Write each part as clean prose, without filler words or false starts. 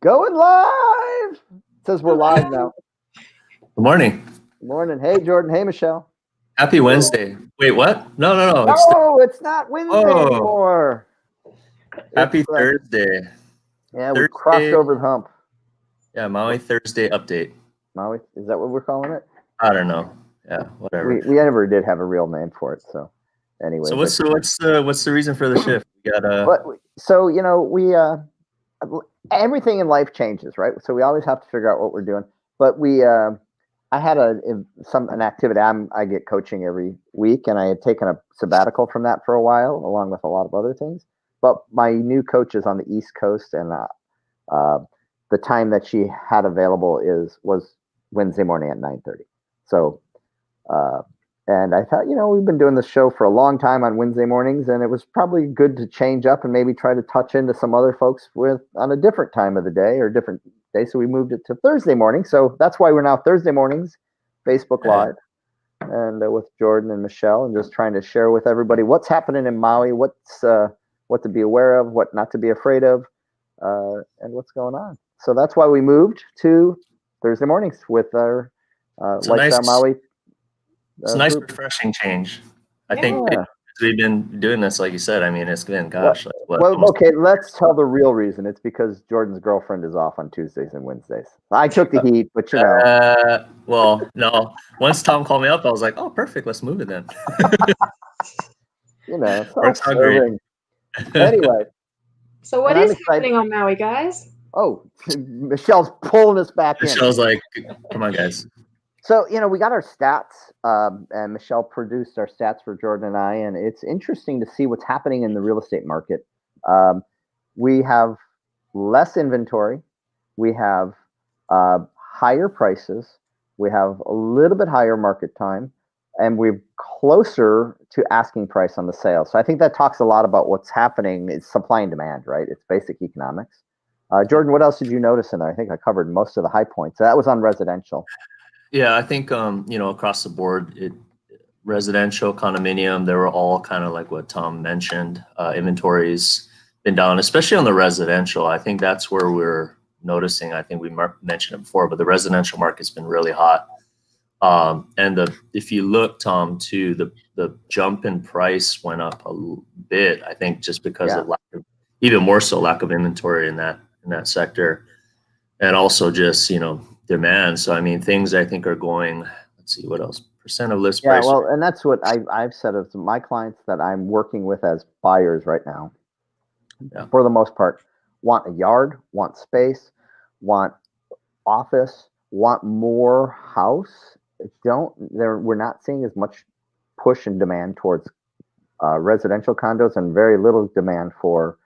Going live. It says we're live now. Good morning. Good morning. Hey, Jordan. Hey, Michelle. Happy Wednesday. Wait, what? No. No, it's not Wednesday Oh, anymore. happy It's, Thursday. yeah, we crossed Thursday. over the hump. Yeah, Maui Thursday update. Maui, is that what we're calling it? I don't know. Yeah, whatever. We never did have a real name for it. So anyway. So what's the reason for the shift? We got So we everything in life changes, right? So we always have to figure out what we're doing. But I had an activity. I get coaching every week, and I had taken a sabbatical from that for a while, along with a lot of other things. But my new coach is on the East Coast, and the time that she had available was Wednesday morning at 9:30. So, and I thought, we've been doing this show for a long time on Wednesday mornings, and it was probably good to change up and maybe try to touch into some other folks on a different time of the day or different day. So we moved it to Thursday morning. So that's why we're now Thursday mornings, Facebook Live, and with Jordan and Michelle, and just trying to share with everybody what's happening in Maui, what to be aware of, what not to be afraid of, and what's going on. So that's why we moved to Thursday mornings with our Lifestyle Maui. It's a nice, refreshing change. I think we've been doing this, like you said. I mean, it's been, gosh. Okay, let's tell the real reason. It's because Jordan's girlfriend is off on Tuesdays and Wednesdays. I took the heat, but well, no. Once Tom called me up, I was like, oh, perfect. Let's move it then. Self-serving. Anyway. So what is happening on Maui, guys? Oh, Michelle's pulling us back in. Michelle's like, come on, guys. So, we got our stats, and Michelle produced our stats for Jordan and I, and it's interesting to see what's happening in the real estate market. We have less inventory. We have higher prices. We have a little bit higher market time, and we're closer to asking price on the sale. So I think that talks a lot about what's happening. It's supply and demand, right? It's basic economics. Jordan, what else did you notice in there? I think I covered most of the high points. So that was on residential. Yeah, I think across the board, residential, condominium, they were all kind of like what Tom mentioned. Inventory's been down, especially on the residential. I think that's where we're noticing. I think we mentioned it before, but the residential market's been really hot. And if you look, Tom, too, the jump in price went up a bit. I think just because of even more so lack of inventory in that sector, and also just demand. So I mean, things I think are going. Let's see what else. Percent of list price. Yeah, well, and that's what I've said of my clients that I'm working with as buyers right now. Yeah. For the most part, want a yard, want space, want office, want more house. We're not seeing as much push and demand towards residential condos, and very little demand for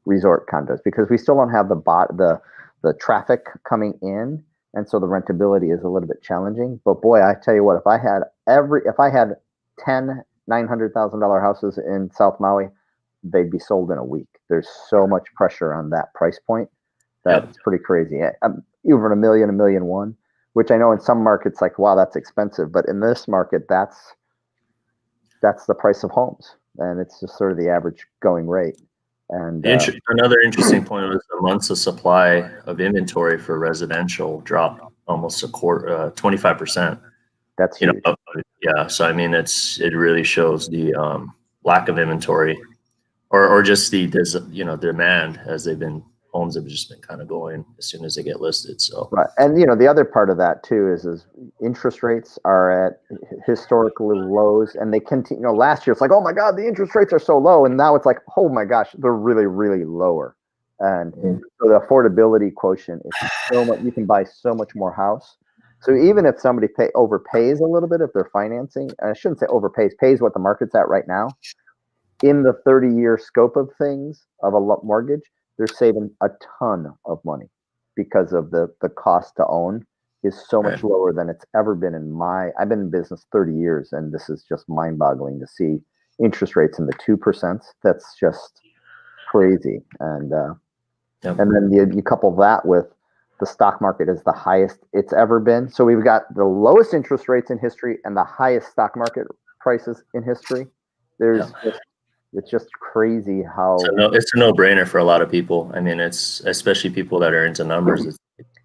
resort condos, because we still don't have the traffic coming in. And so the rentability is a little bit challenging. But boy, I tell you what, if I had 10 $900,000 houses in South Maui, they'd be sold in a week. There's so much pressure on that price point that it's pretty crazy. Even $1 million, $1.1 million, which I know in some markets, like, wow, that's expensive. But in this market, that's the price of homes, and it's just sort of the average going rate. And another interesting point was the months of supply of inventory for residential dropped almost 25%. That's huge. Yeah. So I mean, it really shows the lack of inventory, or just the demand, as homes have just been kind of going as soon as they get listed. So right, and the other part of that too is interest rates are at historically lows, and they continue. Last year it's like, oh my God, the interest rates are so low, and now it's like, oh my gosh, they're really, really lower, and so the affordability quotient is so much. You can buy so much more house. So even if somebody overpays a little bit, if they're financing, and I shouldn't say overpays, pays what the market's at right now, in the 30-year scope of things of a mortgage, they're saving a ton of money, because of the cost to own is so much lower than it's ever been I've been in business 30 years, and this is just mind-boggling to see interest rates in the 2%. That's just crazy. And and then you couple that with the stock market is the highest it's ever been. So we've got the lowest interest rates in history and the highest stock market prices in history. It's just crazy how It's a no-brainer for a lot of people. I mean, it's especially people that are into numbers. It's,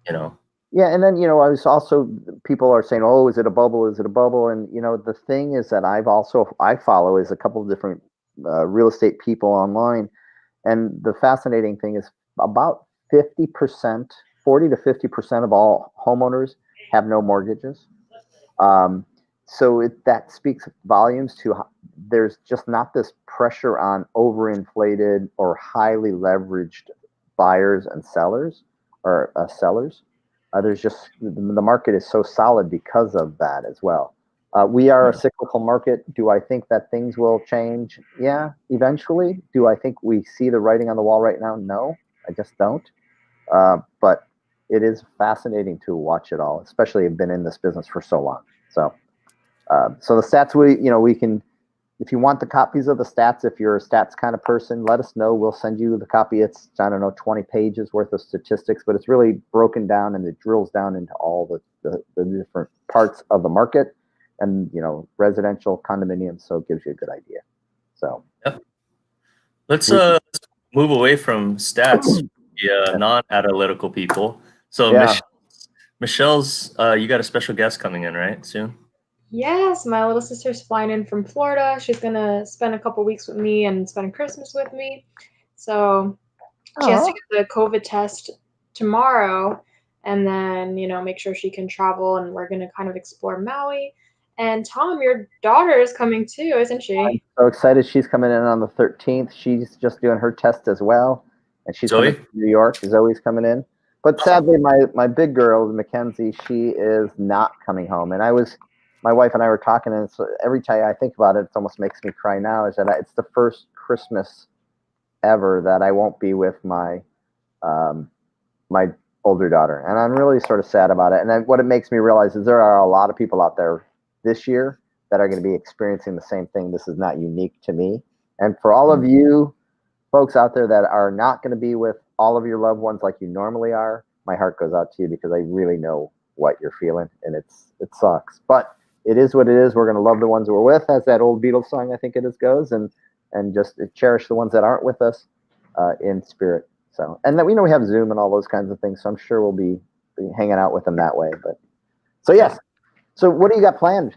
you know. Yeah, and then I was also people are saying, "Oh, is it a bubble? Is it a bubble?" And the thing is that I follow is a couple of different real estate people online, and the fascinating thing is about 50%, 40 to 50% of all homeowners have no mortgages. Um, so that speaks volumes to there's just not this pressure on overinflated or highly leveraged buyers and sellers or sellers. There's just the market is so solid because of that as well. We are a cyclical market. Do I think that things will change? Yeah, eventually. Do I think we see the writing on the wall right now? No, I just don't. But it is fascinating to watch it all, especially have been in this business for so long. So the stats we can, if you want the copies of the stats, if you're a stats kind of person, let us know. We'll send you the copy. It's, I don't know, 20 pages worth of statistics, but it's really broken down and it drills down into all the different parts of the market and, residential condominiums. So it gives you a good idea. So yep. Let's move away from stats, non-analytical people. So yeah. Michelle's, you got a special guest coming in, right? Soon? Yes, my little sister's flying in from Florida. She's gonna spend a couple weeks with me and spend Christmas with me. So she has to get the COVID test tomorrow and then, make sure she can travel, and we're gonna kind of explore Maui. And Tom, your daughter is coming too, isn't she? I'm so excited. She's coming in on the 13th. She's just doing her test as well. And she's coming to New York. Zoe's coming in. But sadly, my big girl, Mackenzie, she is not coming home. And my wife and I were talking, and so every time I think about it, it almost makes me cry now, is that it's the first Christmas ever that I won't be with my my older daughter. And I'm really sort of sad about it. And then what it makes me realize is there are a lot of people out there this year that are going to be experiencing the same thing. This is not unique to me. And for all of you folks out there that are not going to be with all of your loved ones like you normally are, my heart goes out to you because I really know what you're feeling, and it sucks. But it is what it is. We're going to love the ones we're with, as that old Beatles song I think it is goes, and just cherish the ones that aren't with us in spirit. So, and then we know we have Zoom and all those kinds of things, so I'm sure we'll be hanging out with them that way. But so yes. So what do you got planned?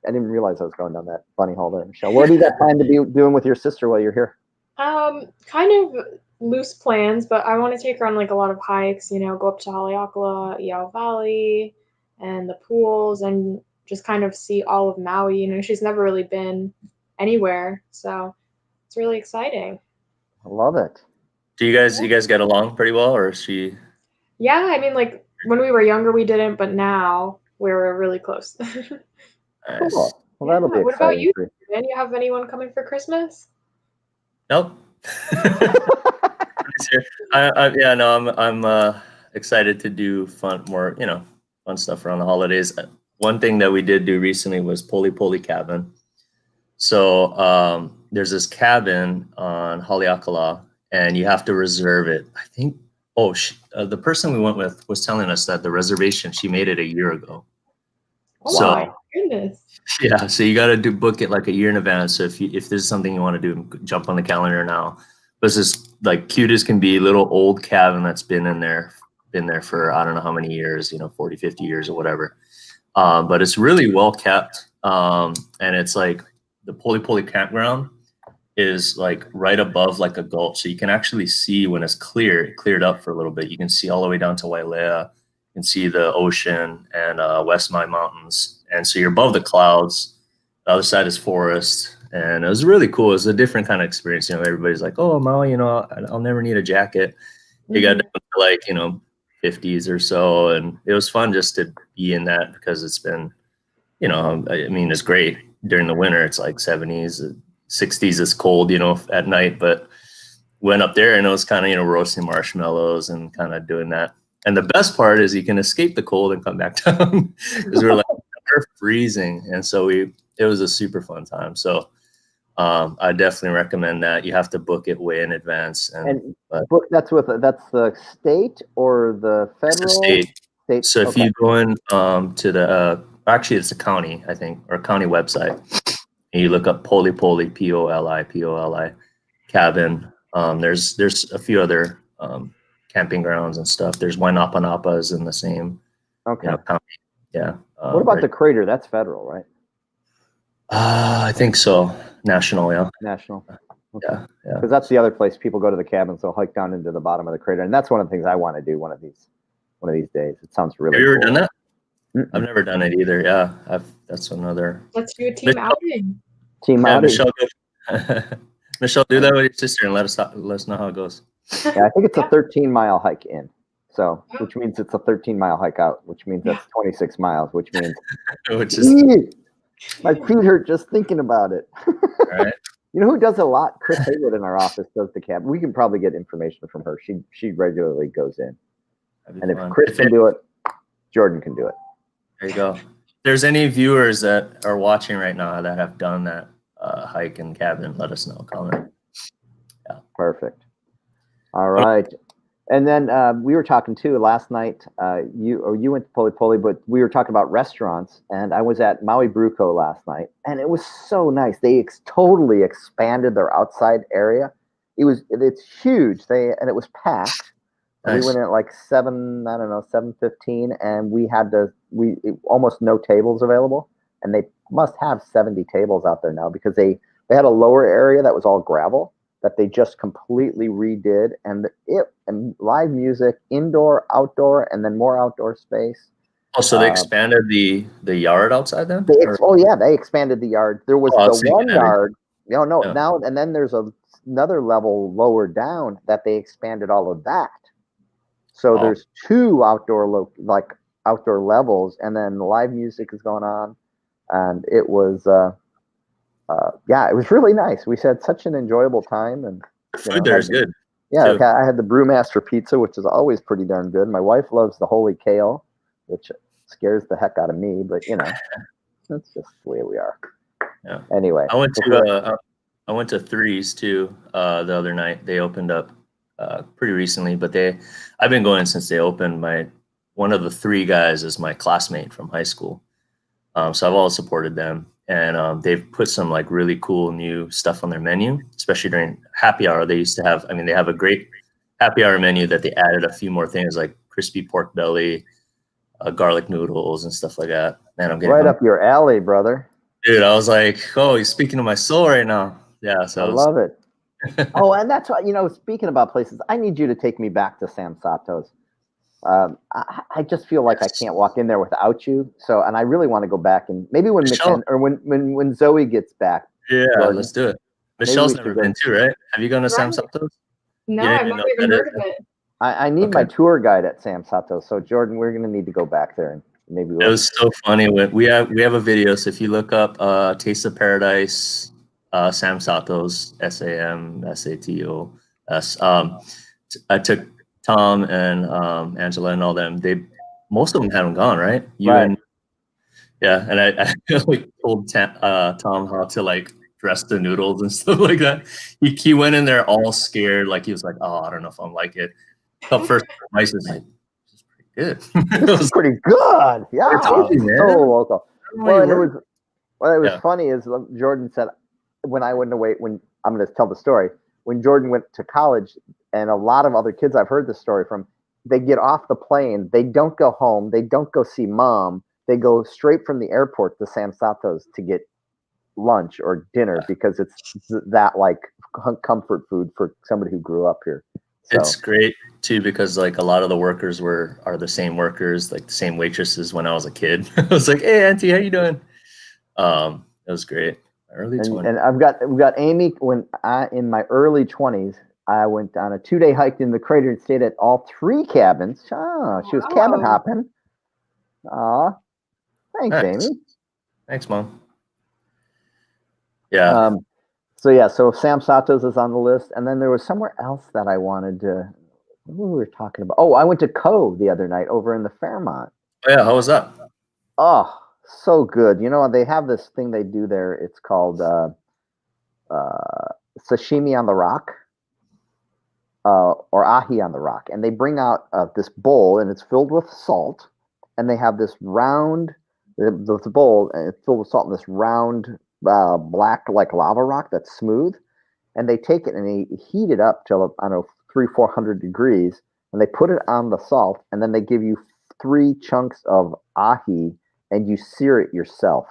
I didn't realize I was going down that bunny hole there, Michelle. What do you got planned to be doing with your sister while you're here? Kind of loose plans, but I want to take her on like a lot of hikes, go up to Haleakala, Iao Valley, and the pools, and just kind of see all of Maui. She's never really been anywhere, so it's really exciting. I love it. Do you guys get along pretty well, or is she? Yeah, I mean, like when we were younger, we didn't, but now we're really close. Nice. Cool. Well, that'll be exciting. What about you, man? You have anyone coming for Christmas? Nope. I'm excited to do fun stuff around the holidays. One thing that we did do recently was Poli Poli cabin. So there's this cabin on Haleakala, and you have to reserve it. I think. The person we went with was telling us that the reservation, she made it a year ago. Oh my goodness. Yeah, so you got to book it like a year in advance. So if there's something you want to do, jump on the calendar now. This is like cute as can be, little old cabin that's been there for I don't know how many years, 40, 50 years or whatever. But it's really well kept. And it's like the Poli Poli campground is like right above like a gulch. So you can actually see when it's cleared up for a little bit. You can see all the way down to Wailea. You can see the ocean and West Maui Mountains. And so you're above the clouds. The other side is forest. And it was really cool. It was a different kind of experience. Everybody's like, oh, Maui, I'll never need a jacket. You got down to like, 50s or so. And it was fun just to be in that because it's been, it's great. During the winter, it's like 70s, 60s is cold, at night. But went up there and it was kind of, roasting marshmallows and kind of doing that. And the best part is you can escape the cold and come back down because we're like, we're freezing. And so it was a super fun time. So I definitely recommend that. You have to book it way in advance. Book that's the state or the federal? It's the state. So if you go in to the, actually it's a county, I think, or a county website. and you look up Poli Poli, Poli cabin. There's a few other camping grounds and stuff. There's Wainapa is in the same Okay. county. Yeah. What about the crater? That's federal, right? I think so. National, yeah. National. Okay. Yeah. Because that's the other place people go to the cabins. They'll hike down into the bottom of the crater, and that's one of the things I want to do one of these days. It sounds really. Have you ever cool. done that? Mm-mm. I've never done it either. Yeah, that's another. Let's do a team outing. Team outing. Michelle, do that with your sister and let us know how it goes. Yeah, I think it's a 13-mile hike in. So, which means it's a 13-mile hike out, which means that's 26 miles, which means my feet hurt just thinking about it. All right. You know who does a lot? Chris Haywood in our office does the cabin. We can probably get information from her. She regularly goes in. And if Chris can do it, Jordan can do it. There you go. If there's any viewers that are watching right now that have done that hike and cabin, let us know. Comment. Yeah. Perfect. All right. And then we were talking too last night. You went to Poli Poli, but we were talking about restaurants. And I was at Maui Bruco last night, and it was so nice. They totally expanded their outside area. It's huge. And it was packed. Nice. We went in at like 7:15, and we had almost no tables available. And they must have 70 tables out there now because they had a lower area that was all gravel that they just completely redid, and live music, indoor, outdoor, and then more outdoor space. Oh, so they expanded the yard outside then? They expanded the yard. There was the one yard. Now, and then there's another level lower down that they expanded all of that. So there's two outdoor levels, and then live music is going on, and it was. It was really nice. We had such an enjoyable time, and food there is good. Yeah, okay, I had the Brewmaster pizza, which is always pretty darn good. My wife loves the holy kale, which scares the heck out of me, but that's just the way we are. Yeah. Anyway, I went to Threes too the other night. They opened up pretty recently, but I've been going since they opened. One of the three guys is my classmate from high school, so I've always supported them. And they've put some like really cool new stuff on their menu, especially during happy hour. They used to have, they have a great happy hour menu that they added a few more things like crispy pork belly, garlic noodles, and stuff like that. Man, I'm getting right up your alley, brother. Dude, I was like, oh, he's speaking to my soul right now. Yeah, so I love it. Oh, and that's why, speaking about places, I need you to take me back to Sam Sato's. I just feel like I can't walk in there without you. So, and I really want to go back, and maybe when when Zoe gets back. Yeah, let's do it. Michelle's never been too, right? Have you gone to Sam Sato's? No, I've never even heard of it. I need my tour guide at Sam Sato's. So Jordan, we're gonna need to go back there, and maybe it was so funny when we have a video. So if you look up Taste of Paradise, Sam Sato's, SAMSATOS. I took Tom and Angela and all them. Most of them haven't gone, right? And I like told Tom how to like dress the noodles and stuff like that. He went in there all scared, like he was like, "Oh, I don't know if I'm like it." But first, Mice is like, "This is pretty good." This is pretty good. Yeah, so local. Well, it was funny is Jordan said when I'm going to tell the story. When Jordan went to college, and a lot of other kids I've heard this story from, they get off the plane, they don't go home, they don't go see mom, they go straight from the airport to Sam Sato's to get lunch or dinner because it's that like comfort food for somebody who grew up here. So. It's great too because like a lot of the workers are the same workers, like the same waitresses when I was a kid. I was like, "Hey, Auntie, how you doing?" It was great. Early 20s. And we've got Amy. In my early 20s, I went on a 2-day hike in the crater and stayed at all 3 cabins. Oh, she was cabin hopping. Aw, thanks, Amy. Thanks, Mom. Yeah. So Sam Sato's is on the list, and then there was somewhere else that I wanted to. What were we talking about? Oh, I went to Cove the other night over in the Fairmont. Oh yeah, how was that? Oh, so good. They have this thing they do there. It's called sashimi on the rock, or ahi on the rock. And they bring out this bowl, and it's filled with salt. And they have this round, the bowl, and it's filled with salt, and this round black like lava rock that's smooth, and they take it and they heat it up till, I don't know, 300-400 degrees, and they put it on the salt, and then they give you 3 chunks of ahi, and you sear it yourself.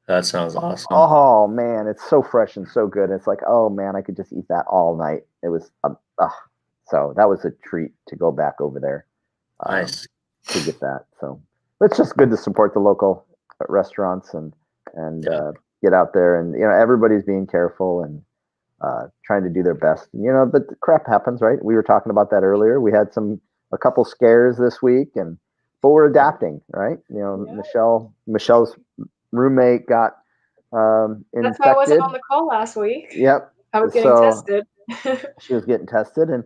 That sounds awesome. Oh man, it's so fresh and so good. It's like, oh man, I could just eat that all night. It was so that was a treat to go back over there. Nice. To get that. So it's just good to support the local restaurants and get out there, and everybody's being careful and trying to do their best. But the crap happens, right? We were talking about that earlier. We had a couple scares this week, but we're adapting, right? Michelle's roommate got infected. That's why I wasn't on the call last week. Yep. I was getting tested. She was getting tested, and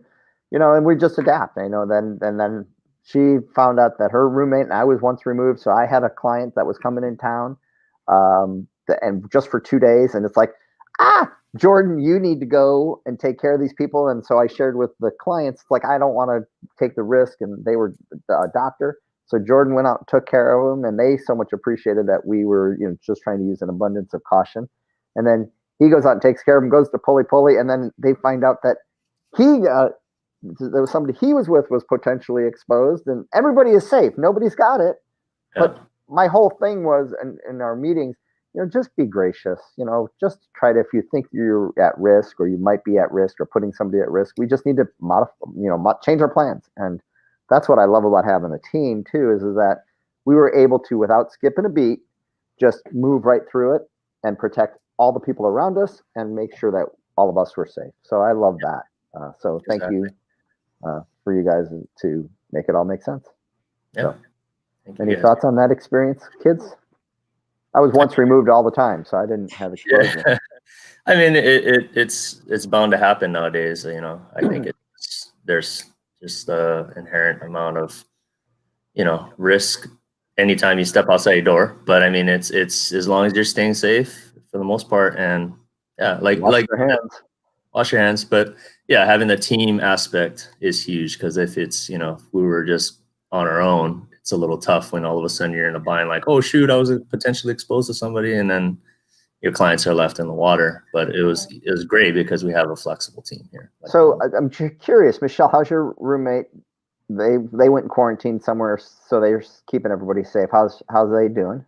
we just adapt. Then she found out that her roommate and I was once removed, so I had a client that was coming in town, and just for 2 days, and it's like, Jordan, you need to go and take care of these people. And so I shared with the clients, like, I don't want to take the risk, and they were a doctor. So Jordan went out and took care of them, and they so much appreciated that we were, just trying to use an abundance of caution. And then he goes out and takes care of them, goes to Pulley, and then they find out that there was somebody he was with was potentially exposed, and everybody is safe. Nobody's got it. Yeah. But my whole thing was in our meetings, just be gracious, just try to, if you think you're at risk or you might be at risk or putting somebody at risk, we just need to modify, change our plans. And that's what I love about having a team too, is that we were able to, without skipping a beat, just move right through it and protect all the people around us and make sure that all of us were safe. So I love that. So thank you for you guys to make it all make sense. Yeah. So, any thoughts on that experience, kids? I was once removed all the time, so I didn't have exposure. Yeah. I mean, it's bound to happen nowadays. I think there's just the inherent amount of, risk anytime you step outside your door. But I mean, it's as long as you're staying safe for the most part, and wash your hands. But yeah, having the team aspect is huge, because if it's, if we were just on our own, it's a little tough when all of a sudden you're in a bind, like, oh shoot, I was potentially exposed to somebody, and then your clients are left in the water. But it was great because we have a flexible team here. So I'm curious, Michelle, how's your roommate? They went in quarantine somewhere, so they're keeping everybody safe. How's they doing?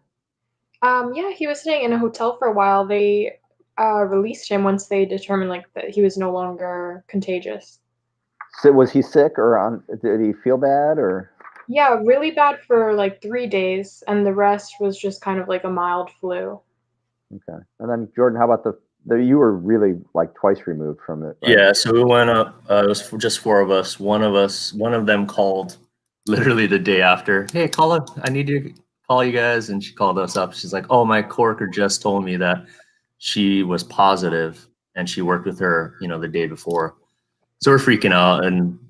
Yeah, he was staying in a hotel for a while. They released him once they determined that he was no longer contagious. So was he sick, or did he feel bad, or? Yeah, really bad for 3 days, and the rest was just kind of like a mild flu. Okay. And then Jordan, how about you were really twice removed from it, right? Yeah, so we went up, it was just 4 of us. One of them called literally the day after, hey, I need to call you guys. And she called us up. She's like, oh, my coworker just told me that she was positive and she worked with her, the day before. So we're freaking out,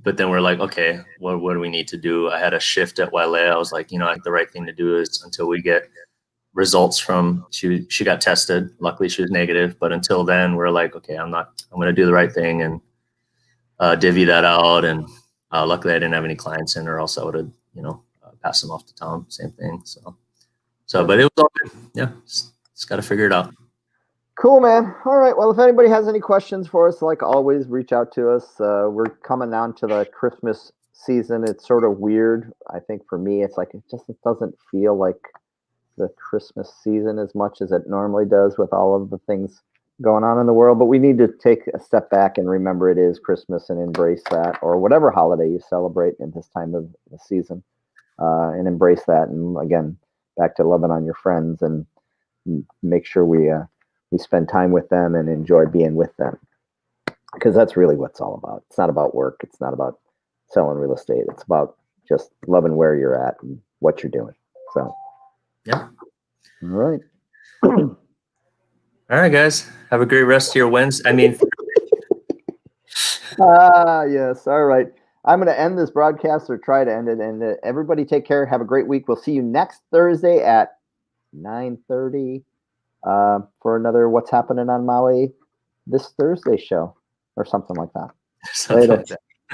but then we're like, okay, what do we need to do? I had a shift at Wailea. I was like, the right thing to do is, until we get results from, she got tested. Luckily she was negative, but until then we're like, okay, I'm going to do the right thing and divvy that out. And luckily I didn't have any clients in, or else I would have, passed them off to Tom. Same thing. So, but it was all good. Yeah. Just got to figure it out. Cool, man. All right. Well, if anybody has any questions for us, like always, reach out to us. We're coming down to the Christmas season. It's sort of weird. I think for me, it's like, it doesn't feel like the Christmas season as much as it normally does with all of the things going on in the world. But we need to take a step back and remember it is Christmas and embrace that, or whatever holiday you celebrate in this time of the season, and embrace that. And again, back to loving on your friends, and make sure we spend time with them and enjoy being with them, because that's really what it's all about. It's not about work. It's not about selling real estate. It's about just loving where you're at and what you're doing. So, yeah. All right. All right, guys. Have a great rest of your Wednesday. Yes. All right. I'm going to end this broadcast, or try to end it. And everybody take care. Have a great week. We'll see you next Thursday at 9:30. For another What's Happening on Maui this Thursday show, or something like that. Something like that.